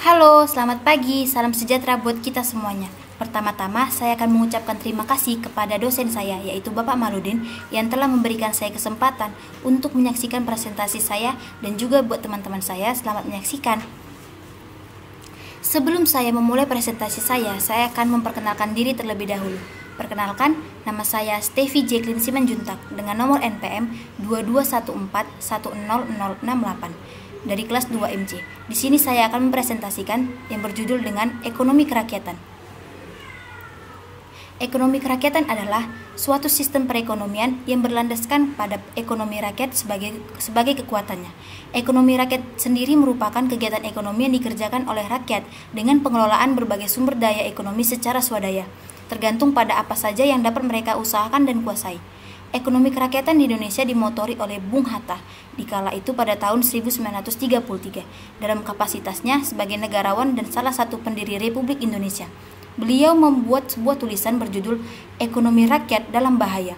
Halo, selamat pagi. Salam sejahtera buat kita semuanya. Pertama-tama, saya akan mengucapkan terima kasih kepada dosen saya, yaitu Bapak Maludin, yang telah memberikan saya kesempatan untuk menyaksikan presentasi saya, dan juga buat teman-teman saya, selamat menyaksikan. Sebelum saya memulai presentasi saya akan memperkenalkan diri terlebih dahulu. Perkenalkan, nama saya Steffi Jacqueline Simanjuntak dengan nomor NPM 2214100068 dari kelas 2 MC. Di sini saya akan mempresentasikan yang berjudul dengan Ekonomi Kerakyatan. Ekonomi kerakyatan adalah suatu sistem perekonomian yang berlandaskan pada ekonomi rakyat sebagai kekuatannya. Ekonomi rakyat sendiri merupakan kegiatan ekonomi yang dikerjakan oleh rakyat dengan pengelolaan berbagai sumber daya ekonomi secara swadaya, tergantung pada apa saja yang dapat mereka usahakan dan kuasai. Ekonomi kerakyatan di Indonesia dimotori oleh Bung Hatta dikala itu pada tahun 1933 dalam kapasitasnya sebagai negarawan dan salah satu pendiri Republik Indonesia. Beliau membuat sebuah tulisan berjudul Ekonomi Rakyat dalam Bahaya.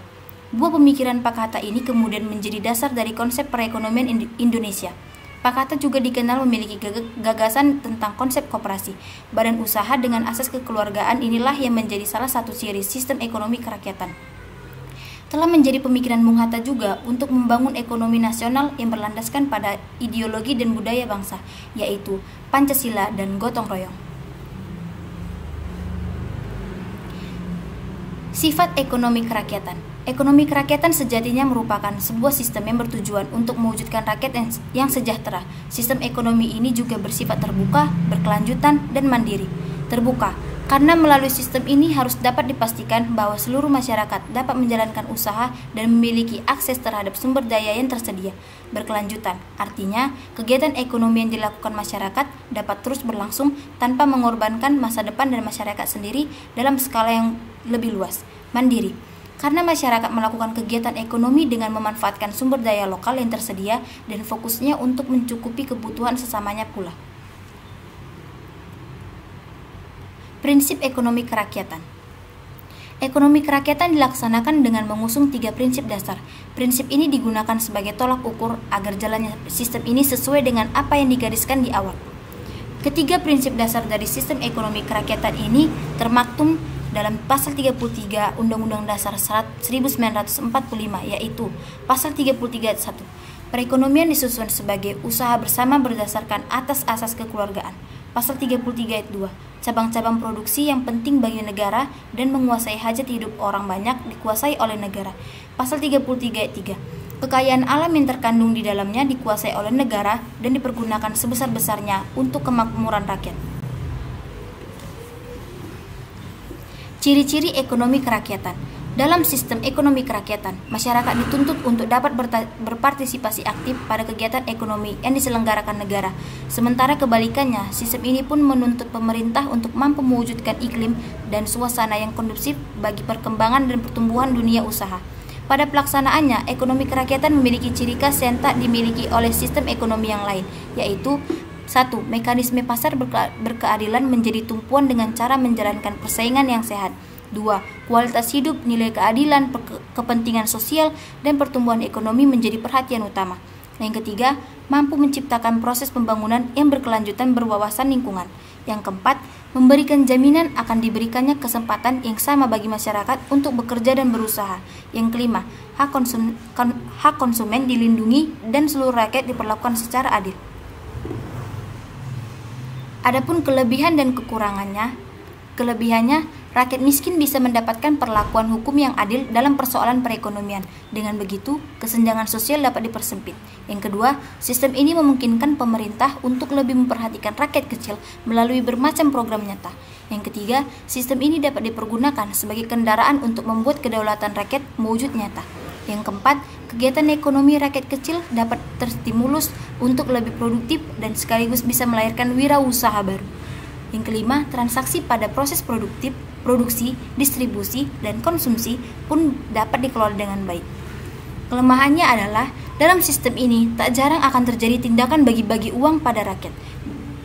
Buah pemikiran Pak Hatta ini kemudian menjadi dasar dari konsep perekonomian Indonesia. Pak Hatta juga dikenal memiliki gagasan tentang konsep koperasi. Badan usaha dengan asas kekeluargaan inilah yang menjadi salah satu ciri sistem ekonomi kerakyatan. Telah menjadi pemikiran Bung Hatta juga untuk membangun ekonomi nasional yang berlandaskan pada ideologi dan budaya bangsa, yaitu Pancasila dan gotong royong. Sifat ekonomi kerakyatan. Ekonomi kerakyatan sejatinya merupakan sebuah sistem yang bertujuan untuk mewujudkan rakyat yang sejahtera. Sistem ekonomi ini juga bersifat terbuka, berkelanjutan, dan mandiri. Terbuka, karena melalui sistem ini harus dapat dipastikan bahwa seluruh masyarakat dapat menjalankan usaha dan memiliki akses terhadap sumber daya yang tersedia. Berkelanjutan, artinya kegiatan ekonomi yang dilakukan masyarakat dapat terus berlangsung tanpa mengorbankan masa depan dan masyarakat sendiri dalam skala yang lebih luas. Mandiri, karena masyarakat melakukan kegiatan ekonomi dengan memanfaatkan sumber daya lokal yang tersedia dan fokusnya untuk mencukupi kebutuhan sesamanya pula. Prinsip ekonomi kerakyatan. Ekonomi kerakyatan dilaksanakan dengan mengusung 3 prinsip dasar. Prinsip ini digunakan sebagai tolak ukur agar jalannya sistem ini sesuai dengan apa yang digariskan di awal. Ketiga prinsip dasar dari sistem ekonomi kerakyatan ini termaktub dalam pasal 33 Undang-Undang Dasar 1945, yaitu pasal 33 ayat 1. Perekonomian disusun sebagai usaha bersama berdasarkan atas asas kekeluargaan. Pasal 33 ayat 2. Cabang-cabang produksi yang penting bagi negara dan menguasai hajat hidup orang banyak dikuasai oleh negara. Pasal 33 ayat 3. Kekayaan alam yang terkandung di dalamnya dikuasai oleh negara dan dipergunakan sebesar-besarnya untuk kemakmuran rakyat. Ciri-ciri ekonomi kerakyatan. Dalam sistem ekonomi kerakyatan, masyarakat dituntut untuk dapat berpartisipasi aktif pada kegiatan ekonomi yang diselenggarakan negara. Sementara kebalikannya, sistem ini pun menuntut pemerintah untuk mampu mewujudkan iklim dan suasana yang kondusif bagi perkembangan dan pertumbuhan dunia usaha. Pada pelaksanaannya, ekonomi kerakyatan memiliki ciri khas yang tak dimiliki oleh sistem ekonomi yang lain, yaitu 1. Mekanisme pasar berkeadilan menjadi tumpuan dengan cara menjalankan persaingan yang sehat. 2. Kualitas hidup, nilai keadilan, kepentingan sosial, dan pertumbuhan ekonomi menjadi perhatian utama. Yang ketiga, mampu menciptakan proses pembangunan yang berkelanjutan berwawasan lingkungan. Yang keempat, memberikan jaminan akan diberikannya kesempatan yang sama bagi masyarakat untuk bekerja dan berusaha. Yang kelima, hak konsumen dilindungi dan seluruh rakyat diperlakukan secara adil. Adapun kelebihan dan kekurangannya, rakyat miskin bisa mendapatkan perlakuan hukum yang adil dalam persoalan perekonomian. Dengan begitu, kesenjangan sosial dapat dipersempit. Yang kedua, sistem ini memungkinkan pemerintah untuk lebih memperhatikan rakyat kecil melalui bermacam program nyata. Yang ketiga, sistem ini dapat dipergunakan sebagai kendaraan untuk membuat kedaulatan rakyat mewujud nyata. Yang keempat, kegiatan ekonomi rakyat kecil dapat terstimulus untuk lebih produktif dan sekaligus bisa melahirkan wirausaha baru. Yang kelima, transaksi pada proses produksi, distribusi, dan konsumsi pun dapat dikelola dengan baik. Kelemahannya adalah, dalam sistem ini tak jarang akan terjadi tindakan bagi-bagi uang pada rakyat.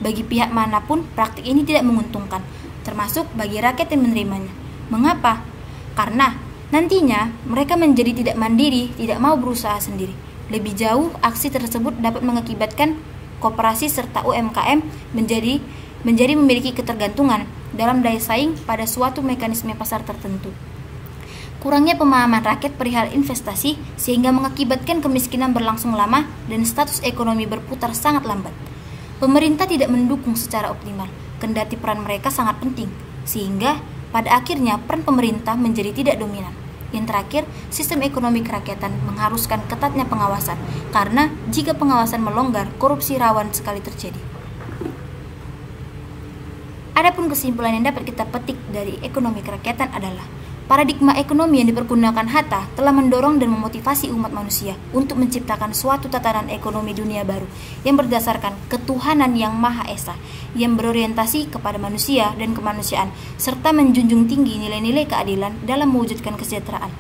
Bagi pihak manapun, praktik ini tidak menguntungkan, termasuk bagi rakyat yang menerimanya. Mengapa? Karena nantinya mereka menjadi tidak mandiri, tidak mau berusaha sendiri. Lebih jauh, aksi tersebut dapat mengakibatkan koperasi serta UMKM menjadi menjadi memiliki ketergantungan dalam daya saing pada suatu mekanisme pasar tertentu. Kurangnya pemahaman rakyat perihal investasi sehingga mengakibatkan kemiskinan berlangsung lama dan status ekonomi berputar sangat lambat. Pemerintah tidak mendukung secara optimal, kendati peran mereka sangat penting, sehingga pada akhirnya peran pemerintah menjadi tidak dominan. Yang terakhir, sistem ekonomi kerakyatan mengharuskan ketatnya pengawasan, karena jika pengawasan melonggar, korupsi rawan sekali terjadi. Adapun kesimpulan yang dapat kita petik dari ekonomi kerakyatan adalah paradigma ekonomi yang dipergunakan Hatta telah mendorong dan memotivasi umat manusia untuk menciptakan suatu tatanan ekonomi dunia baru yang berdasarkan ketuhanan yang Maha Esa, yang berorientasi kepada manusia dan kemanusiaan, serta menjunjung tinggi nilai-nilai keadilan dalam mewujudkan kesejahteraan.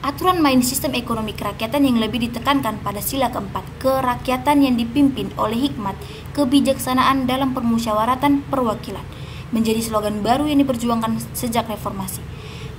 Aturan main sistem ekonomi kerakyatan yang lebih ditekankan pada sila keempat, kerakyatan yang dipimpin oleh hikmat, kebijaksanaan dalam permusyawaratan perwakilan, menjadi slogan baru yang diperjuangkan sejak reformasi.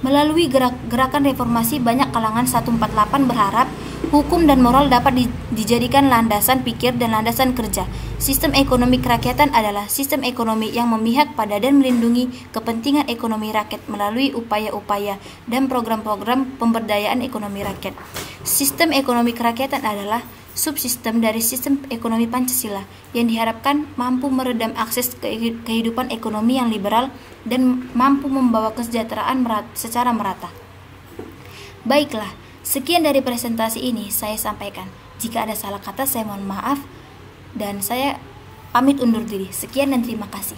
Melalui gerakan reformasi, banyak kalangan 148 berharap hukum dan moral dapat dijadikan landasan pikir dan landasan kerja. Sistem ekonomi kerakyatan adalah sistem ekonomi yang memihak pada dan melindungi kepentingan ekonomi rakyat melalui upaya-upaya dan program-program pemberdayaan ekonomi rakyat. Sistem ekonomi kerakyatan adalah subsistem dari sistem ekonomi Pancasila yang diharapkan mampu meredam akses kehidupan ekonomi yang liberal dan mampu membawa kesejahteraan secara merata. Baiklah, sekian dari presentasi ini saya sampaikan. Jika ada salah kata saya mohon maaf dan saya pamit undur diri. Sekian dan terima kasih.